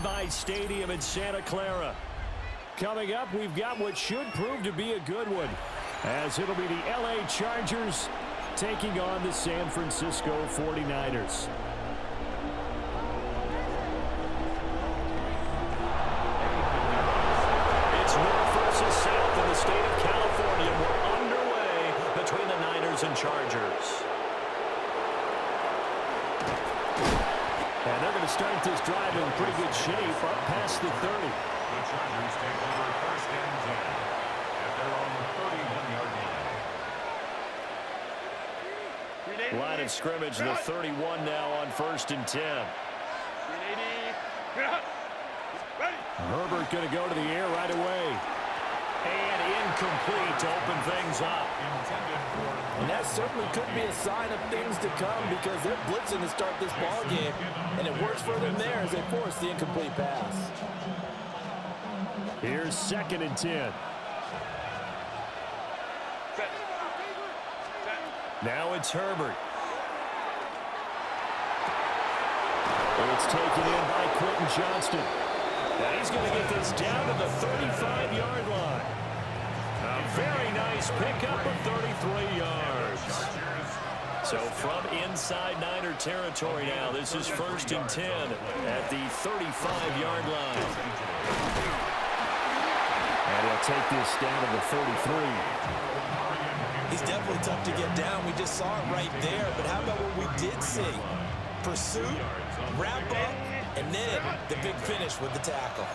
Levi Stadium in Santa Clara. Coming up, we've got what should prove to be a good one, as it'll be the LA Chargers taking on the San Francisco 49ers. It's North versus South in the state of California. We're underway between the Niners and Chargers. And they're going to start this drive in pretty good shape up past the 30. The Chargers take over first and 10 at their own 31-yard line. Line of scrimmage, the 31 now on first and 10. Herbert going to go to the air right away. And incomplete to open things up. And that certainly could be a sign of things to come because they're blitzing to start this ball game, and it works for them there as they force the incomplete pass. Here's second and 10. Now it's Herbert. It's taken in by Quentin Johnston. And he's going to get this down to the 35-yard line. A very nice pickup of 33 yards. So from inside Niner territory now, this is first and 10 at the 35-yard line. And he'll take this down to the 33. He's definitely tough to get down. We just saw it right there. But how about what we did see? Pursuit, wrap up, and then the big finish with the tackle.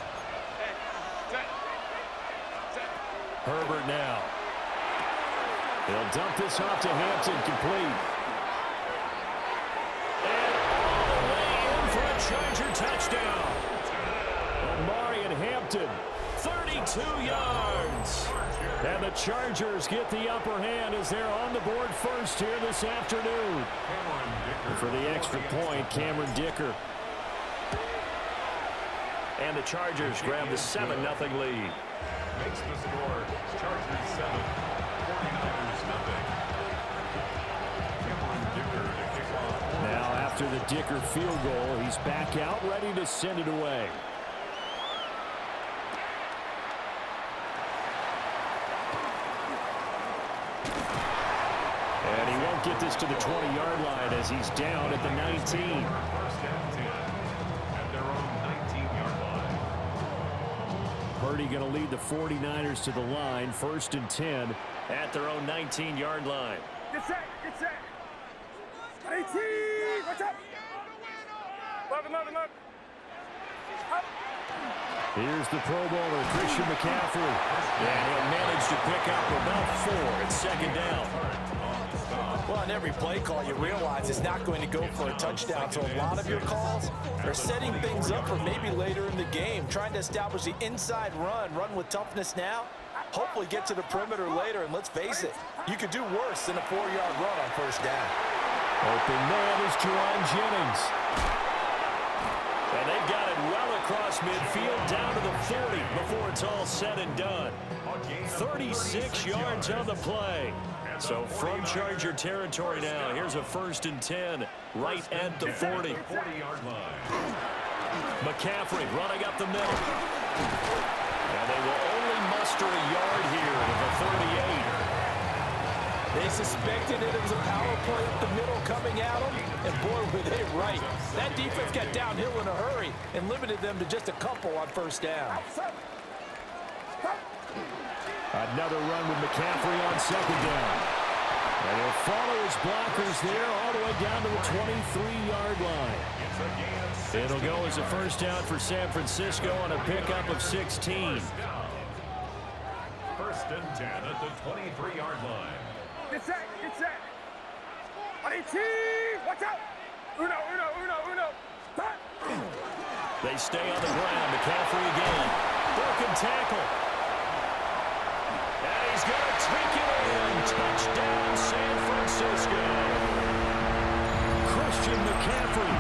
Herbert now. He'll dump this off to Hampton, complete. And all the way in for a Charger touchdown. Omari and Hampton, 32 yards. And the Chargers get the upper hand as they're on the board first here this afternoon. And for the extra point, Cameron Dicker. And the Chargers grab the 7-0 lead. Makes the score Chargers 7, 49ers nothing. Now after the Dicker field goal, he's back out ready to send it away. And he won't get this to the 20-yard line as he's down at the 19. First and 10 at their own 19-yard line. Purdy going to lead the 49ers to the line, first and 10 at their own 19-yard line. Get set, get set. 18, watch out. Look, look, look. Here's the Pro Bowler, Christian McCaffrey. And he'll manage to pick up about 4 at second down. Well, on every play call, you realize it's not going to go for a touchdown. So a lot of your calls are setting things up for maybe later in the game, trying to establish the inside run with toughness now, hopefully get to the perimeter later. And let's face it, you could do worse than a 4-yard run on first down. Open man is Jerron Jennings. And they've got it well across midfield down to the 40 before it's all said and done. 36 yards on the play. So from Charger territory now, here's a first and 10 right at the 40. 40-yard line. McCaffrey running up the middle. And they will only muster a yard here to the 38. They suspected it was a power play up the middle coming at them, and boy, were they right. That defense got downhill in a hurry and limited them to just a couple on first down. Another run with McCaffrey on second down. And he'll follow his blockers there all the way down to the 23-yard line. It'll go as a first down for San Francisco on a pickup of 16. First and 10 at the 23-yard line. Get set, get set. 18, watch out. Uno, uno, uno, uno. They stay on the ground. McCaffrey again. Broken tackle. And he's going to take it in. Touchdown, San Francisco. Christian McCaffrey,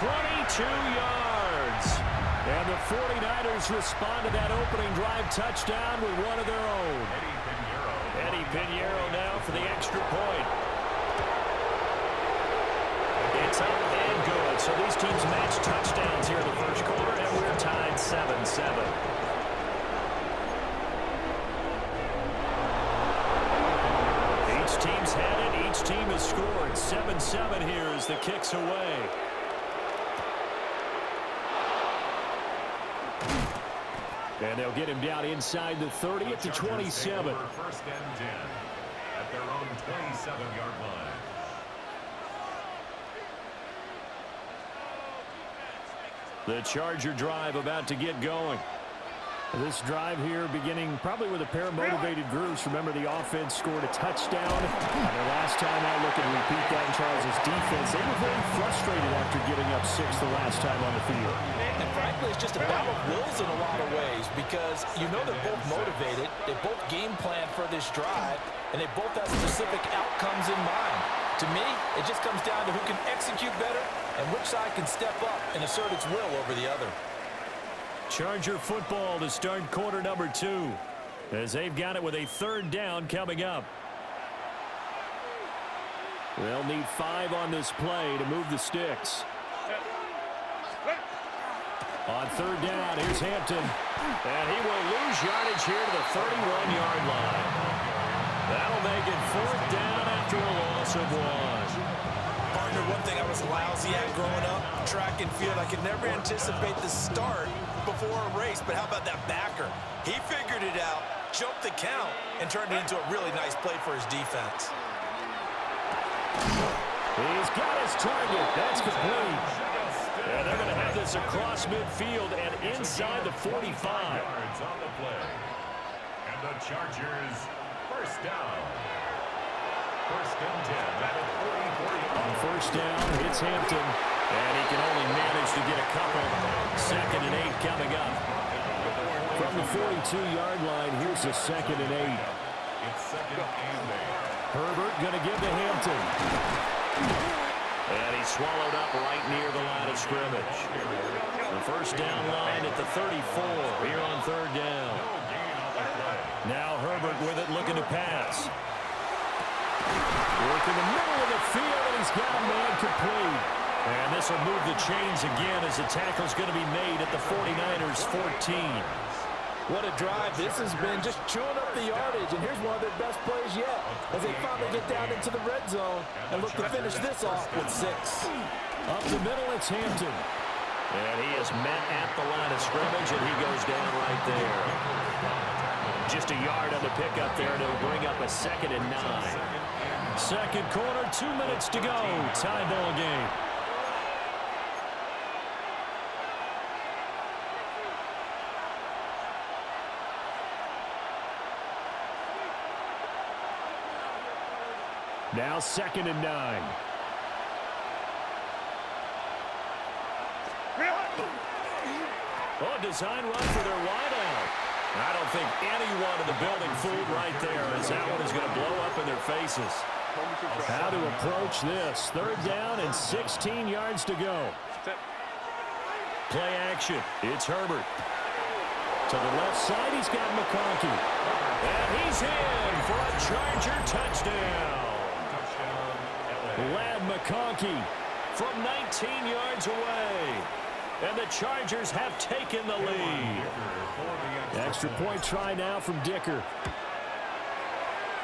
22 yards. And the 49ers respond to that opening drive touchdown with one of their own. Eddie Pinheiro now for the extra point. It's up and good. So these teams match touchdowns here in the first quarter, and we're tied. 7. Each team's had it. Each team has scored. 7-7 here as the kick's away. And they'll get him down inside the 30 at the 27. First and 10 at their own 27-yard line. The Charger drive about to get going. This drive here beginning probably with a pair of motivated groups. Remember, the offense scored a touchdown. And the last time I look and repeat that in Charles' defense, they were very frustrated after giving up 6 the last time on the field. And frankly, it's just a battle of wills in a lot of ways because you know they're both motivated. They both game plan for this drive, and they both have specific outcomes in mind. To me, it just comes down to who can execute better and which side can step up and assert its will over the other. Charger football to start quarter number 2 as they've got it with a 3rd down coming up. They'll need 5 on this play to move the sticks. On 3rd down, here's Hampton. And he will lose yardage here to the 31-yard line. That'll make it 4th down after a loss of 1. Partner, one thing I was lousy at growing up, track and field, I could never anticipate the start before a race, but how about that backer? He figured it out, jumped the count, and turned it into a really nice play for his defense. He's got his target. That's complete. And they're going to have this across midfield and inside the 45. Yards on the play. And the Chargers first down. First and 10 at the 40. On 1st down, it's Hampton. And he can only manage to get a couple. 2nd and 8 coming up. From the 42-yard line, here's the 2nd and 8. It's 2nd and 8. Herbert going to give to Hampton. And he's swallowed up right near the line of scrimmage. The 1st down line at the 34 here on 3rd down. Now Herbert with it, looking to pass. Work in the middle of the field, and he's got a man complete. And this will move the chains again as the tackle's going to be made at the 49ers 14. What a drive this has been, just chewing up the yardage, and here's one of their best plays yet as they finally get down into the red zone and look to finish this off with 6. Up the middle, it's Hampton. And he is met at the line of scrimmage, and he goes down right there. Just a yard on the pickup there, and it'll bring up a 2nd and 9. 2nd quarter, 2 minutes to go. Tie ball game. Now 2nd and 9. Oh, design run for their wideout. I don't think anyone in the building fooled right there as that one is going to blow up in their faces. How to approach this. 3rd down and 16 yards to go. Play action. It's Herbert. To the left side, he's got McConkey. And he's in for a Charger touchdown. Lad McConkey from 19 yards away. And the Chargers have taken the lead. Extra point try now from Dicker.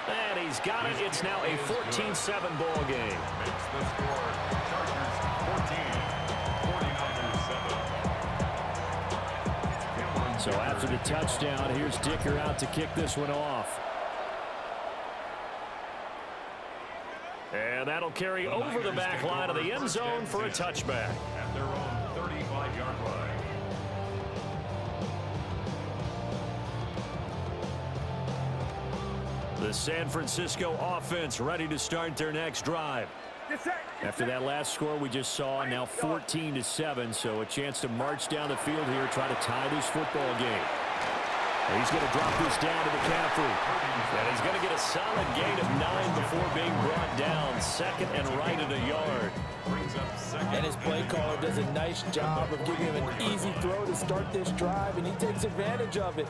And he's got it. It's now a 14-7 ball game. Makes the score Chargers 14, 49-7. So after the touchdown, here's Dicker out to kick this one off. And that'll carry over the back line of the end zone for a touchback. At their own 35-yard line. The San Francisco offense ready to start their next drive. After that last score we just saw, now 14-7, so a chance to march down the field here, try to tie this football game. He's going to drop this down to McCaffrey. And he's going to get a solid gain of 9 before being brought down. 2nd and right at a yard. And his play caller does a nice job of giving him an easy throw to start this drive, and he takes advantage of it.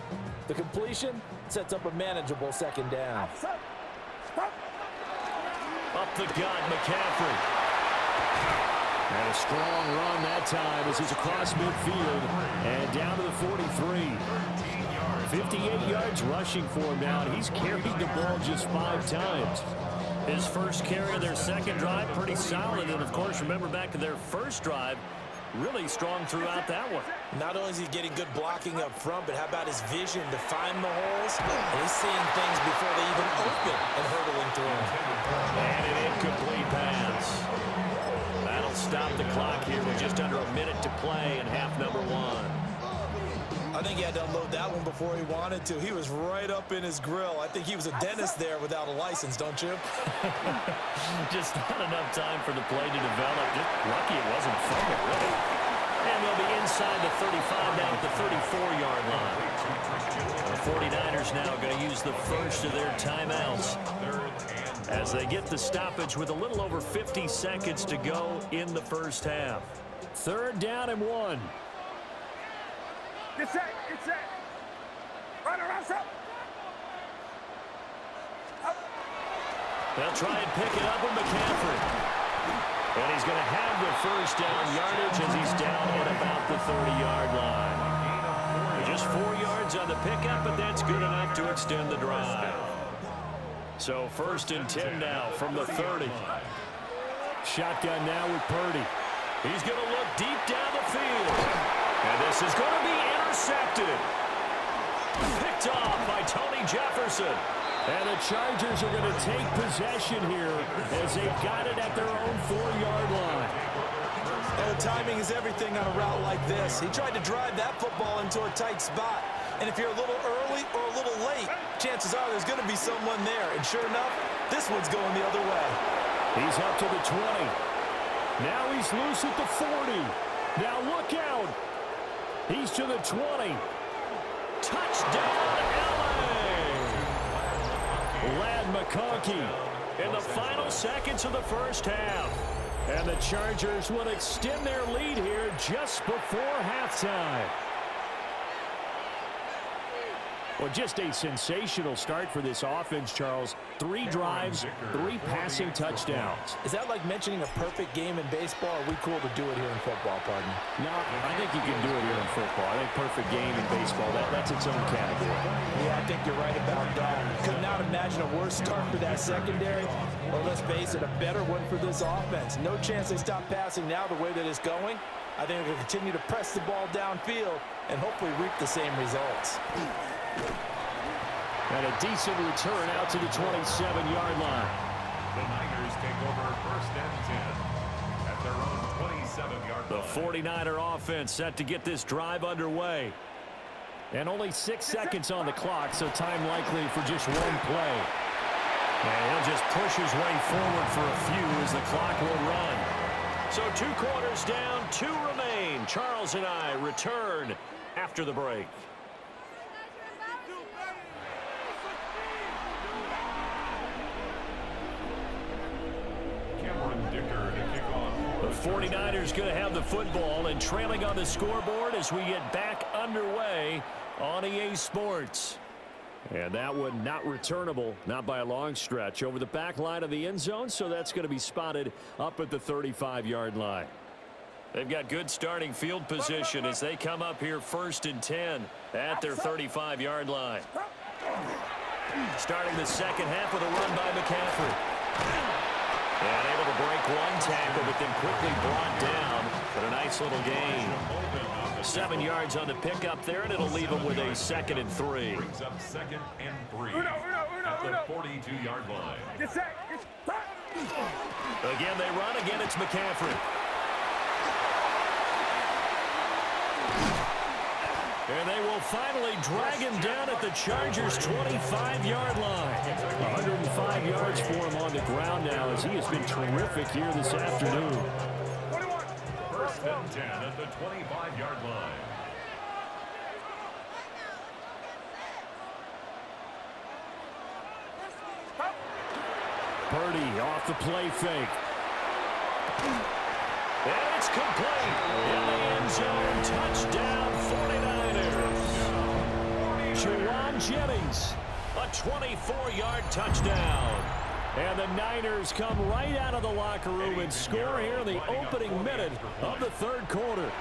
The completion sets up a manageable 2nd down. Up the gut, McCaffrey. And a strong run that time as he's across midfield and down to the 43. 58 yards rushing for him now, and he's carried the ball just 5 times. His first carry of their second drive, pretty solid. And, of course, remember back to their first drive, really strong throughout that one. Not only is he getting good blocking up front, but how about his vision to find the holes? And he's seeing things before they even open and hurdling through them. And an incomplete pass. That'll stop the clock here with just under a minute to play in half number 1. I think he had to unload that one before he wanted to. He was right up in his grill. I think he was a dentist there without a license, don't you? Just not enough time for the play to develop. Just lucky it wasn't fumble, really. And they'll be inside the 35 now at the 34-yard line. The 49ers now going to use the first of their timeouts as they get the stoppage with a little over 50 seconds to go in the first half. 3rd down and 1. Get set, get set. Run around, up. They'll try and pick it up with McCaffrey. And he's going to have the first down yardage as he's down at about the 30-yard line. Just 4 yards on the pickup, but that's good enough to extend the drive. So 1st and 10 now from the 30. Shotgun now with Purdy. He's going to look deep down the field. And this is going to be intercepted. Picked off by Tony Jefferson. And the Chargers are going to take possession here as they've got it at their own 4-yard line. And timing is everything on a route like this. He tried to drive that football into a tight spot. And if you're a little early or a little late, chances are there's going to be someone there. And sure enough, this one's going the other way. He's up to the 20. Now he's loose at the 40. Now look out. He's to the 20. Touchdown, LA! Lad McConkey in the final seconds of the first half. And the Chargers will extend their lead here just before halftime. Well, just a sensational start for this offense, Charles. 3 drives, 3 passing touchdowns. Is that like mentioning a perfect game in baseball? Or are we cool to do it here in football, pardon? No, I think you can do it here in football. I think perfect game in baseball, that's its own category. Yeah, I think you're right about that. Could not imagine a worse start for that secondary. Or let's face it, a better one for this offense. No chance they stop passing now the way that it's going. I think they'll continue to press the ball downfield and hopefully reap the same results. And a decent return out to the 27-yard line. The Niners take over 1st and 10 at their own 27-yard line. The 49er offense set to get this drive underway. And only 6 seconds on the clock, so time likely for just one play. And he'll just push his way forward for a few as the clock will run. So 2 quarters down, 2 remain. Charles and I return after the break. The 49ers going to have the football and trailing on the scoreboard as we get back underway on EA Sports. And that one not returnable, not by a long stretch, over the back line of the end zone, so that's going to be spotted up at the 35-yard line. They've got good starting field position as they come up here 1st and 10 at their 35-yard line. Starting the second half with a run by McCaffrey. And able to break one tackle, but then quickly brought down. But a nice little gain. 7 yards on the pickup there, and it'll leave him with a 2nd and 3. Brings up 2nd and 3 at the 42-yard line. Get set, get set. Again, they run. Again, it's McCaffrey. And they will finally drag him down at the Chargers' 25-yard line. 105 yards for him on the ground now as he has been terrific here this afternoon. 1st and 10 at the 25-yard line. Purdy off the play fake. And it's complete. In the end zone, touchdown 49ers. Juwan Jennings, a 24-yard touchdown. And the Niners come right out of the locker room and score here in the opening minute of the 3rd quarter.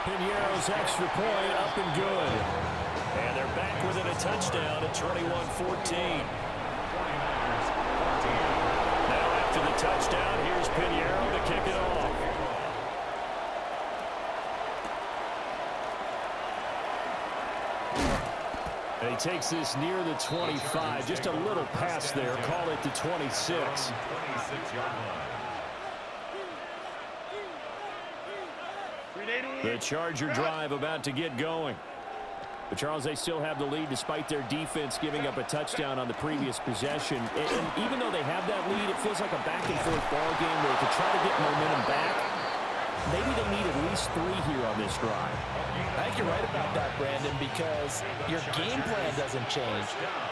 Pinero's extra point up and good. And they're back within a touchdown at 21-14. Now after the touchdown, here's Pinero to kick it off. And he takes this near the 25. Just a little pass there. Call it the 26. The Charger drive about to get going. But, Charles, they still have the lead despite their defense giving up a touchdown on the previous possession. And even though they have that lead, it feels like a back-and-forth ball game where to try to get momentum back, maybe they need at least 3 here on this drive. I think you're right about that, Brandon, because your game plan doesn't change.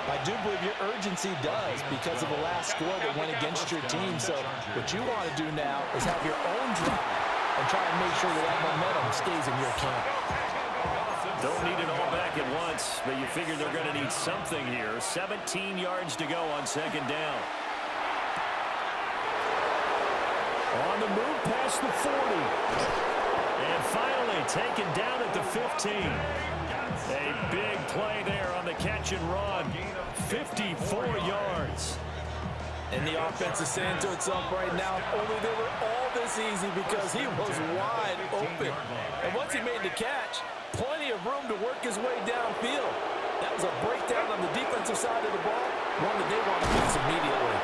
I do believe your urgency does because of the last score that went against your team. So what you want to do now is have your own drive and try and make sure that momentum stays in your camp. Don't need it all back at once, but you figure they're going to need something here. 17 yards to go on second down. On the move past the 40. And finally taken down at the 15. A big play there on the catch and run. 54 yards. And the offense is saying to itself right now, only they were all this easy because he was wide open. And once he made the catch, plenty of room to work his way downfield. That was a breakdown on the defensive side of the ball, one that they want to fix immediately.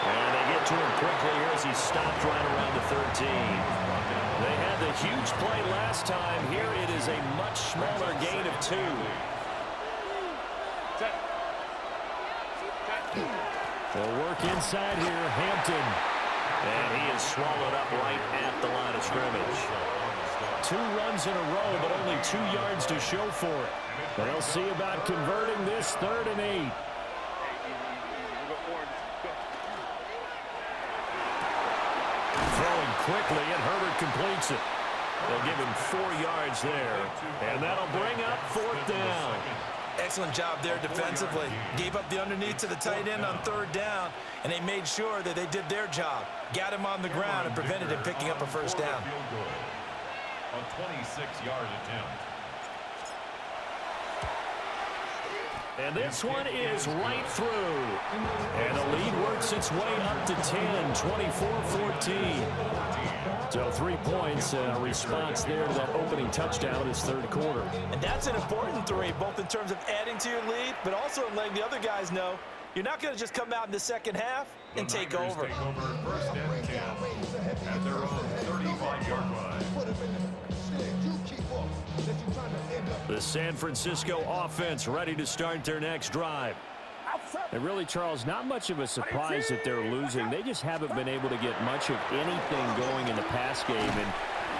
And they get to him quickly here as he stopped right around the 13. They had the huge play last time. Here it is a much smaller gain of 2. They'll work inside here, Hampton. And he is swallowed up right at the line of scrimmage. 2 runs in a row, but only 2 yards to show for it. They'll see about converting this 3rd and 8. Throwing quickly, and Herbert completes it. They'll give him 4 yards there, and that'll bring up 4th down. Excellent job there defensively. Gave up the underneath to the tight end on 3rd down, and they made sure that they did their job. Got him on the ground and prevented him picking up a 1st down. A 26-yard attempt. And this one is right through. And the lead works its way up to 10, 24-14. So 3 points, response there to that opening touchdown in his 3rd quarter. And that's an important 3, both in terms of adding to your lead, but also in letting the other guys know you're not going to just come out in the second half and take over. Take over 1st and 10 at their own 35-yard line. The San Francisco offense ready to start their next drive. And really, Charles, not much of a surprise that they're losing. They just haven't been able to get much of anything going in the pass game. And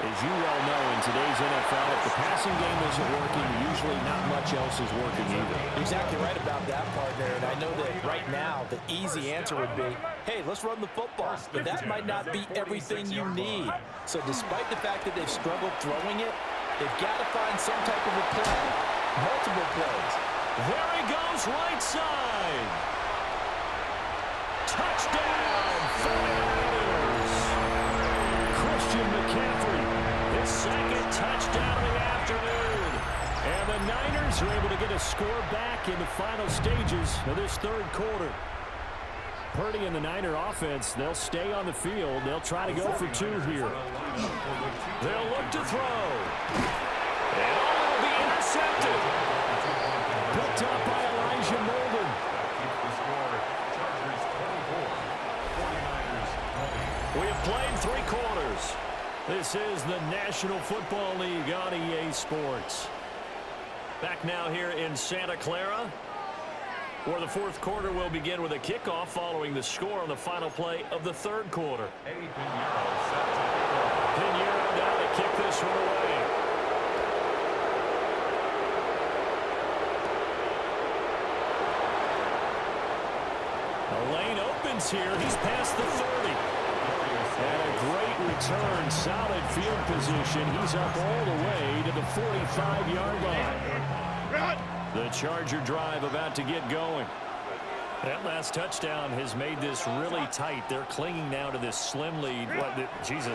as you well know, in today's NFL, if the passing game isn't working, usually not much else is working either. You're exactly right about that, partner. And I know that right now the easy answer would be, hey, let's run the football. But that might not be everything you need. So despite the fact that they've struggled throwing it, they've got to find some type of a play, multiple plays. There he goes, right side. Touchdown, 49ers. Christian McCaffrey, his 2nd touchdown of the afternoon. And the Niners are able to get a score back in the final stages of this 3rd quarter. Purdy and the Niner offense, they'll stay on the field. They'll try to go for 2 here. They'll look to throw. And all will be intercepted. Picked up by Elijah Molden. We have played 3 quarters. This is the National Football League on EA Sports. Back now here in Santa Clara, where the 4th quarter will begin with a kickoff following the score on the final play of the 3rd quarter. Pinero down to kick this one away. The lane opens here. He's past the 30. And a great return. Solid field position. He's up all the way to the 45-yard line. The Charger drive about to get going. That last touchdown has made this really tight. They're clinging now to this slim lead.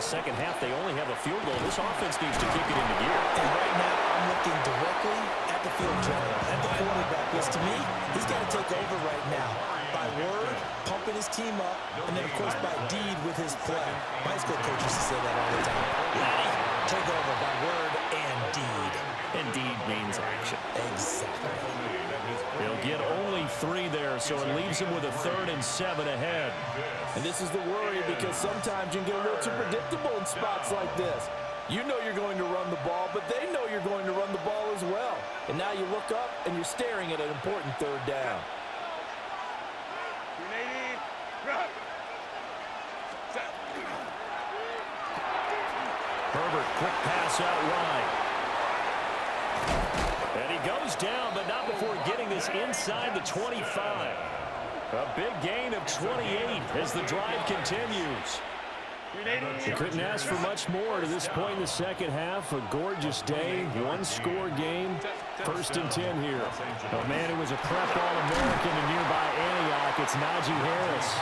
Second half, they only have a field goal. This offense needs to kick it into gear. And right now, I'm looking directly at the field general, at the quarterback. Because to me, he's got to take over right now. By word, pumping his team up, and then, of course, by deed with his play. My high school coach used to say that all the time. Laddie, take over by word and deed. And deed means action. Exactly. He'll get only 3 there, so it leaves him with a 3rd and 7 ahead. And this is the worry, because sometimes you can get a little too predictable in spots like this. You know you're going to run the ball, but they know you're going to run the ball as well. And now you look up, and you're staring at an important 3rd down. Herbert, quick pass out wide. And he goes down, but not before getting this inside the 25. A big gain of 28 as the drive continues. They couldn't ask for much more to this point in the second half. A gorgeous day, 1-score game. 1st and 10 here. A man who was a prep All-American in nearby Antioch, it's Najee Harris.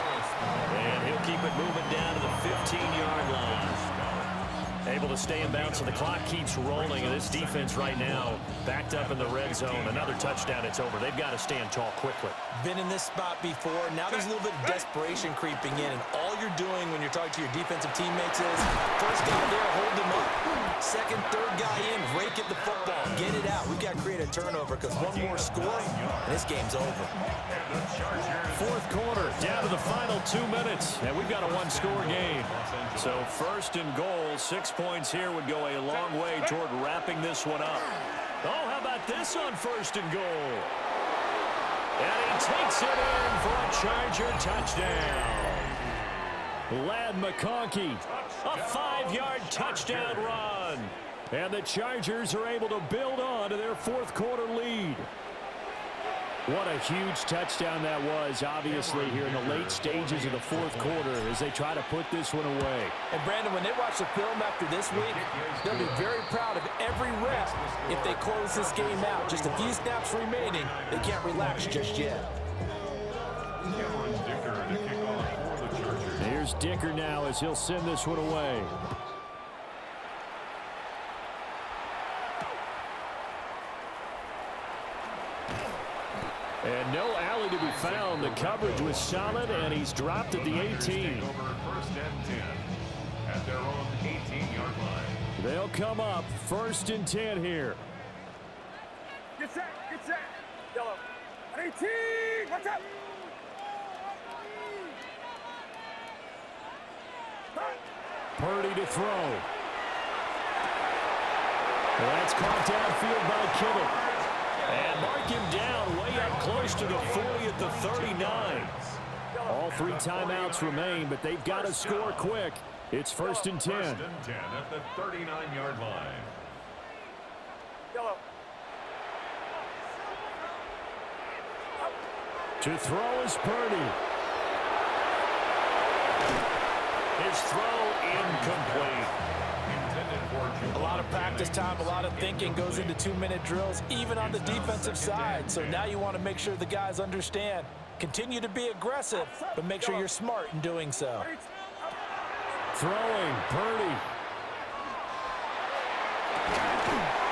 And he'll keep it moving down to the 15-yard line. Able to stay in bounds, so the clock keeps rolling. And this defense right now backed up in the red zone. Another touchdown, it's over. They've got to stand tall quickly. Been in this spot before. Now there's a little bit of desperation creeping in. And all you're doing when you're talking to your defensive teammates is, first guy there, hold him up. Second, 3rd guy in, rake at the football. Get it out. We've got to create a turnover, because one more score, and this game's over. 4th quarter, down to the final 2 minutes. And we've got a 1-score game. So 1st and goal, 6 points here would go a long way toward wrapping this one up. Oh, how about this on 1st and goal? And he takes it in for a Charger touchdown. Ladd McConkey, a 5-yard touchdown run. And the Chargers are able to build on to their 4th quarter lead. What a huge touchdown that was, obviously, here in the late stages of the 4th quarter as they try to put this one away. And, Brandon, when they watch the film after this week, they'll be very proud of every rep if they close this game out. Just a few snaps remaining. They can't relax just yet. Here's Dicker now as he'll send this one away. And no alley to be found. The coverage was solid, and he's dropped at the 18. Over 1st and 10 at their own 18-yard line. They'll come up 1st and 10 here. Get set, get set. Yellow. 18, watch out. Purdy to throw. That's caught downfield by Kittle. And mark him down way up close to the 40 at the 39. All 3 timeouts remain, but they've got to score quick. It's 1st and 10. 1st and 10 at the 39-yard line. Yellow. To throw is Purdy. His throw incomplete. A lot of practice time, a lot of thinking goes into 2-minute drills, even on the defensive side. So now you want to make sure the guys understand. Continue to be aggressive, but make sure you're smart in doing so. Throwing, Purdy.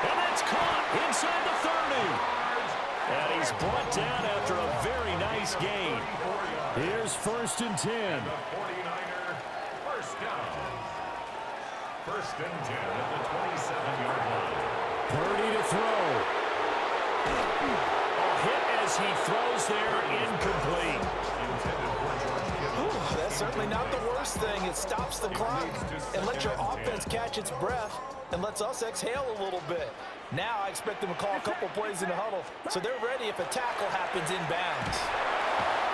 And that's caught inside the 30. And he's brought down after a very nice gain. Here's 1st and 10. 49er, 1st down. 1st and 10 at the 27-yard line. Purdy to throw. A hit as he throws there, incomplete. Ooh, that's certainly not the worst thing. It stops the clock and lets your offense catch its breath and lets us exhale a little bit. Now I expect them to call a couple plays in the huddle, so they're ready if a tackle happens inbounds.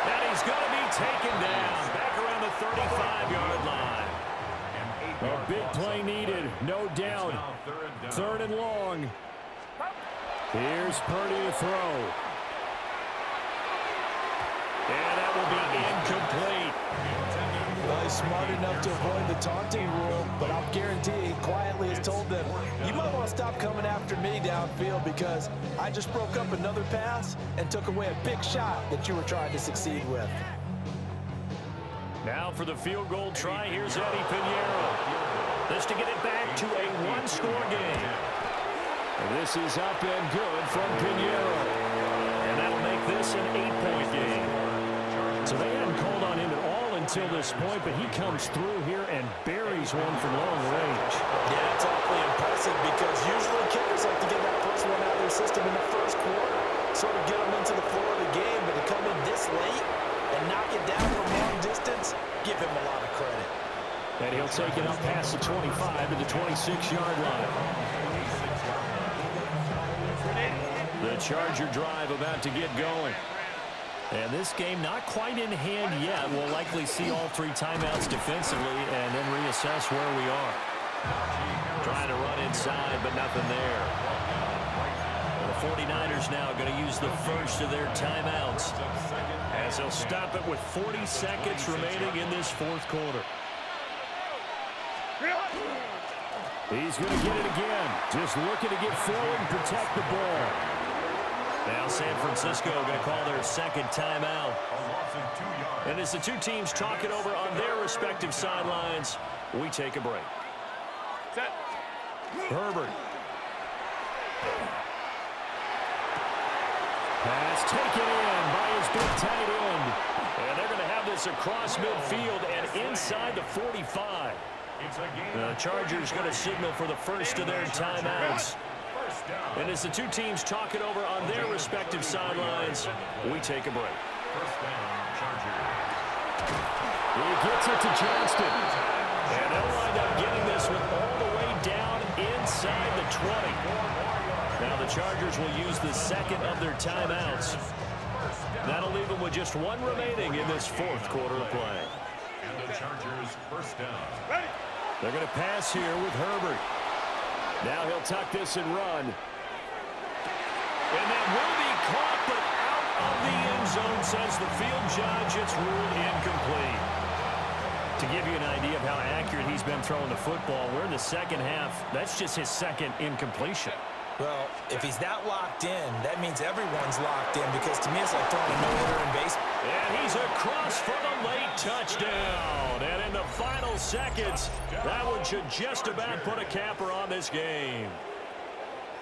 And he's going to be taken down back around the 35-yard line. A big play needed, no doubt. 3rd and long. Here's Purdy to throw. And that will be incomplete. Well, he's smart enough to avoid the taunting rule, but I'll guarantee he quietly has told them, you might want to stop coming after me downfield because I just broke up another pass and took away a big shot that you were trying to succeed with. Now for the field goal try, here's Eddie Pinheiro. This to get it back to a one-score game. And this is up and good from Pinheiro. And that'll make this an 8-point game. So they hadn't called on him at all until this point, but he comes through here and buries one from long range. Yeah, it's awfully impressive because usually kickers like to get that first one out of their system in the first quarter, sort of get them into the flow of the game, but to come in this late and knock it down from long distance, give him a lot of credit. And he'll take it up past the 25 to the 26-yard line. The Charger drive about to get going. And this game not quite in hand yet. We'll likely see all three timeouts defensively and then reassess where we are. Trying to run inside, but nothing there. The 49ers now going to use the first of their timeouts as they'll stop it with 40 seconds remaining in this fourth quarter. He's going to get it again. Just looking to get forward and protect the ball. Now San Francisco going to call their second timeout. And as the two teams talk it over on their respective sidelines, we take a break. Set. Herbert. Pass taken in by his big tight end. And they're going to have this across midfield and inside the 45. The Chargers going to signal for the first of their timeouts. And as the two teams talk it over on their respective sidelines, we take a break. He gets it to Johnston. And they'll wind up getting this one all the way down inside the 20. Now the Chargers will use the second of their timeouts. That'll leave them with just one remaining in this fourth quarter of play. And the Chargers first down. They're going to pass here with Herbert. Now he'll tuck this and run. And that will be caught, but out of the end zone, says the field judge. It's ruled incomplete. To give you an idea of how accurate he's been throwing the football, we're in the second half. That's just his second incompletion. Well, if he's that locked in, that means everyone's locked in because to me it's like throwing a no-hitter in baseball. And he's across for the late touchdown. And in the final seconds, that one should just about put a capper on this game.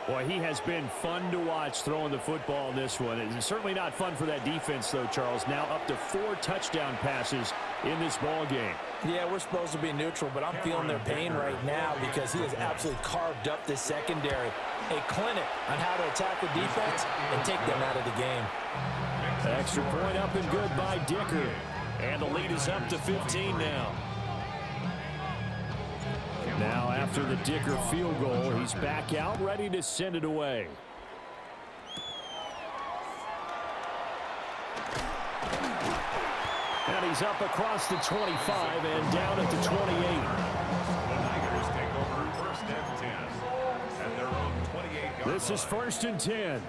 Boy, he has been fun to watch throwing the football in this one. It's certainly not fun for that defense, though, Charles. Now up to 4 touchdown passes in this ball game. Yeah, we're supposed to be neutral, but I'm feeling their pain right now because he has absolutely carved up this secondary. A clinic on how to attack the defense and take them out of the game. Extra point up and good by Dicker. And the lead is up to 15 now. Now after the Dicker field goal, he's back out ready to send it away. And he's up across the 25 and down at the 28. The Niners take over first and 10 at their own 28-yard line. This is first and 10.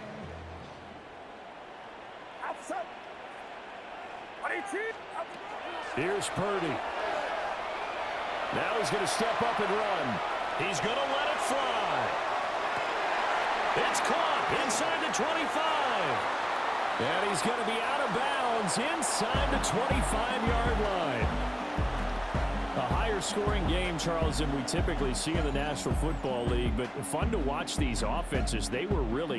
Outside. 22. Here's Purdy. Now he's going to step up and run. He's going to let it fly. It's caught inside the 25. And he's going to be out of bounds inside the 25-yard line. A higher scoring game, Charles, than we typically see in the National Football League, but fun to watch these offenses. They were really